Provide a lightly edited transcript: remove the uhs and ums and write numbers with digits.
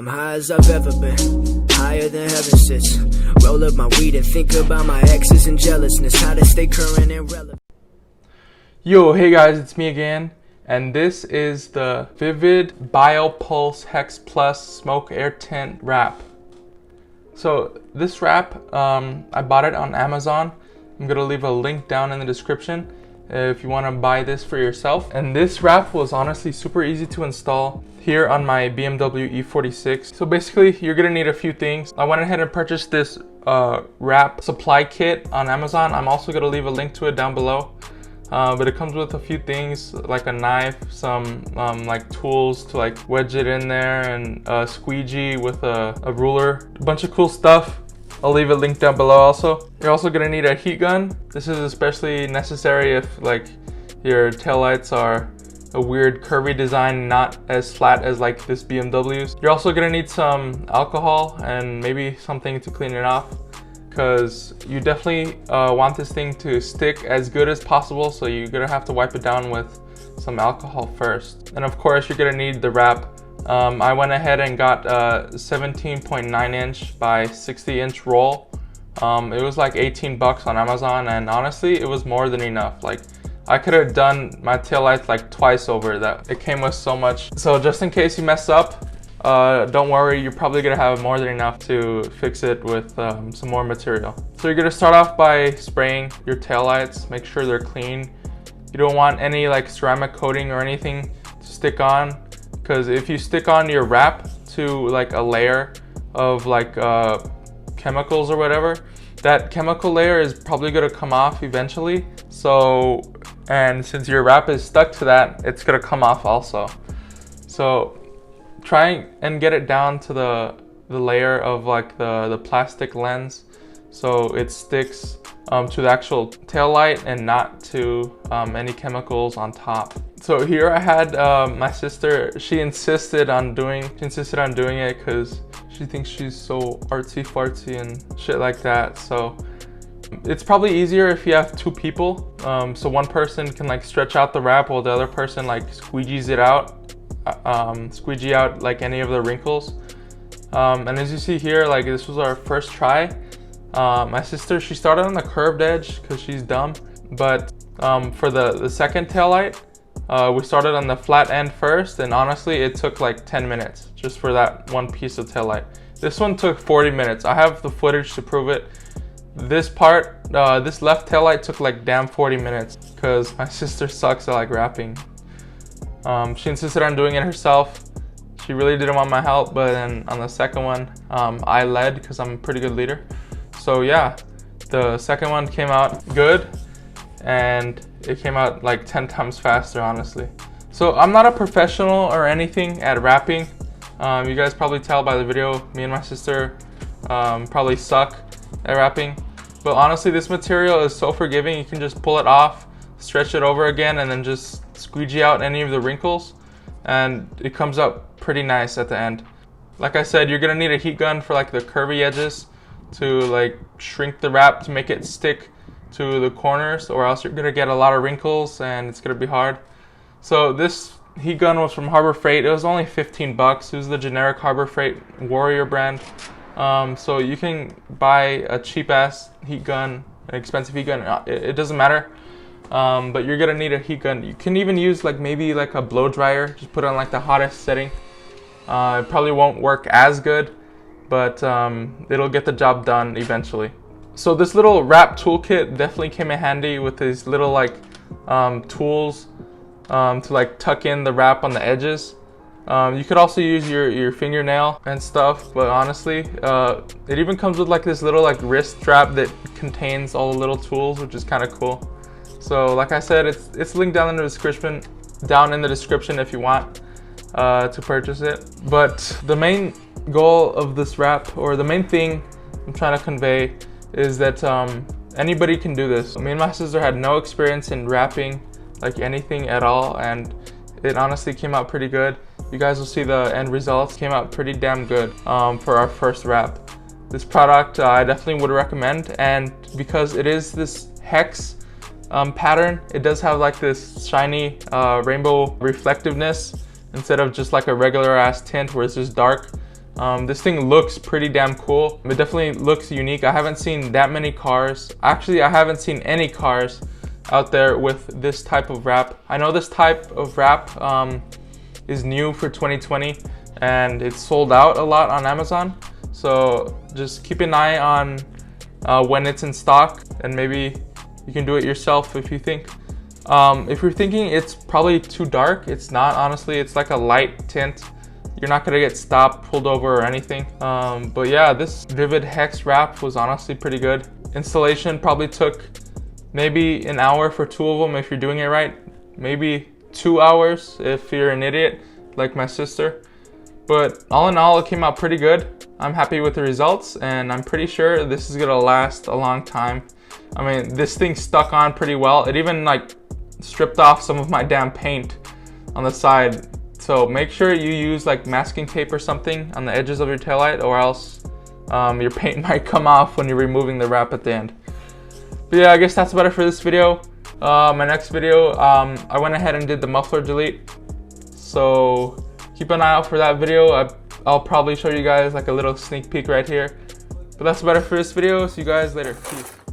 I'm high as I've ever been, higher than heaven sits. Roll up my weed and think about my exes and jealousness, how to stay current and relevant. Yo, hey guys, it's me again, and this is the VViViD BioPulse Hex Plus Smoke Air Tint wrap. So this wrap, I bought it on Amazon. I'm gonna leave a link down in the description if you want to buy this for yourself. And this wrap was honestly super easy to install here on my BMW E46. So basically, you're gonna need a few things. I went ahead and purchased this wrap supply kit on Amazon. I'm also gonna leave a link to it down below. But it comes with a few things like a knife, some like tools to like wedge it in there, and a squeegee with a ruler, a bunch of cool stuff. I'll leave a link down below also. You're also gonna need a heat gun. This is especially necessary if like your taillights are a weird curvy design, not as flat as like this BMW's. You're also gonna need some alcohol and maybe something to clean it off, because you definitely want this thing to stick as good as possible, so you're gonna have to wipe it down with some alcohol first. And of course, you're gonna need the wrap. I went ahead and got a 17.9 inch by 60 inch roll. It was like 18 bucks on Amazon, and honestly, it was more than enough. Like, I could have done my taillights like twice over that. It came with so much. So just in case you mess up, don't worry, you're probably gonna have more than enough to fix it with some more material. So you're gonna start off by spraying your taillights, make sure they're clean. You don't want any like ceramic coating or anything to stick on, because if you stick on your wrap to like a layer of like chemicals or whatever, that chemical layer is probably gonna come off eventually. So, and since your wrap is stuck to that, it's gonna come off also. So try and get it down to the layer of like the plastic lens, so it sticks to the actual tail light and not to any chemicals on top. So here I had my sister. She insisted on doing it because she thinks she's so artsy fartsy and shit like that. So it's probably easier if you have two people, so one person can like stretch out the wrap while the other person like squeegees it out, squeegee out like any of the wrinkles. And as you see here, like this was our first try. My sister, she started on the curved edge because she's dumb, but for the second taillight, we started on the flat end first, and honestly it took like 10 minutes just for that one piece of taillight. This one took 40 minutes. I have the footage to prove it. This part, this left taillight took like damn 40 minutes because my sister sucks at like wrapping. She insisted on doing it herself. She really didn't want my help, but then on the second one, I led because I'm a pretty good leader. So yeah, the second one came out good, and it came out like 10 times faster, honestly. So I'm not a professional or anything at wrapping. You guys probably tell by the video, me and my sister probably suck at wrapping. But honestly, this material is so forgiving. You can just pull it off, stretch it over again, and then just squeegee out any of the wrinkles, and it comes out pretty nice at the end. Like I said, you're gonna need a heat gun for like the curvy edges to like shrink the wrap to make it stick to the corners, or else you're gonna get a lot of wrinkles and it's gonna be hard. So this heat gun was from Harbor Freight. It was only 15 bucks. It was the generic Harbor Freight Warrior brand. So you can buy a cheap ass heat gun, an expensive heat gun, it doesn't matter. But you're gonna need a heat gun. You can even use like maybe like a blow dryer, just put it on like the hottest setting. It probably won't work as good, but it'll get the job done eventually. So this little wrap toolkit definitely came in handy with these little like tools to like tuck in the wrap on the edges. You could also use your fingernail and stuff, but honestly, it even comes with like this little like wrist strap that contains all the little tools, which is kind of cool. So like I said, it's linked down in the description if you want to purchase it. But the main goal of this wrap, or the main thing I'm trying to convey, is that anybody can do this. Me and my sister had no experience in wrapping like anything at all, and it honestly came out pretty good. You guys will see the end results. Came out pretty damn good for our first wrap. This product I definitely would recommend, and because it is this hex pattern, it does have like this shiny rainbow reflectiveness instead of just like a regular ass tint where it's just dark. This thing looks pretty damn cool. It definitely looks unique. I haven't seen that many cars. Actually, I haven't seen any cars out there with this type of wrap. I know this type of wrap is new for 2020 and it's sold out a lot on Amazon. So just keep an eye on when it's in stock, and maybe you can do it yourself if you think. If you're thinking it's probably too dark, it's not, honestly. It's like a light tint. You're not gonna get stopped, pulled over, or anything. But yeah, this VViViD Hex wrap was honestly pretty good. Installation probably took maybe an hour for 2 of them if you're doing it right. Maybe 2 hours if you're an idiot like my sister. But all in all, it came out pretty good. I'm happy with the results, and I'm pretty sure this is gonna last a long time. I mean, this thing stuck on pretty well. It even like stripped off some of my damn paint on the side. So make sure you use like masking tape or something on the edges of your taillight, or else your paint might come off when you're removing the wrap at the end. But yeah, I guess that's about it for this video. My next video, I went ahead and did the muffler delete. So keep an eye out for that video. I'll probably show you guys like a little sneak peek right here. But that's about it for this video. See you guys later. Peace.